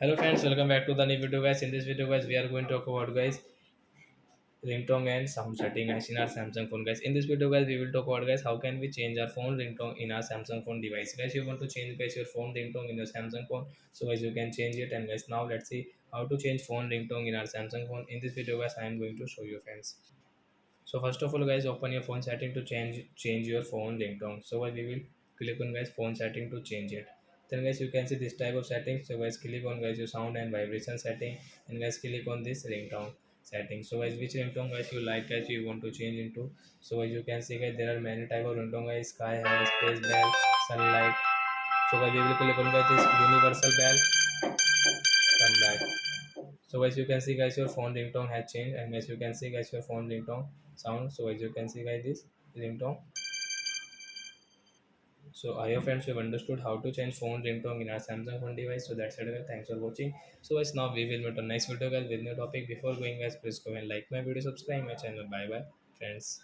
Hello friends, welcome back to the new video guys. In this video guys, we are going to talk about guys ringtone and sound setting guys in our Samsung phone guys. In this video guys, we will talk about guys how can we change our phone ringtone in our Samsung phone device. Guys, you want to change guys your phone ringtone in your Samsung phone, so guys you can change it. And guys, now let's see how to change phone ringtone in our Samsung phone. In this video guys, I am going to show you friends. So first of all guys, open your phone setting to change your phone ringtone. So guys, we will click on guys phone setting to change it. Then guys, you can see this type of settings. So guys, click on guys your sound and vibration setting, and guys click on this ringtone setting. So guys, which ringtone guys you like guys you want to change into. So as you can see guys, there are many type of ringtone guys: sky high, space bell, sunlight. So guys, we will click on guys this universal bell. Come back. So as you can see guys, your phone ringtone has changed, and as you can see guys, your phone ringtone sound. So as you can see guys, this ringtone. So I hope friends you have understood how to change phone ringtone in our Samsung phone device. So that's it guys. Thanks for watching. So guys, now we will meet on next video guys with new topic. Before going guys, please go and like my video, subscribe my channel. Bye bye friends.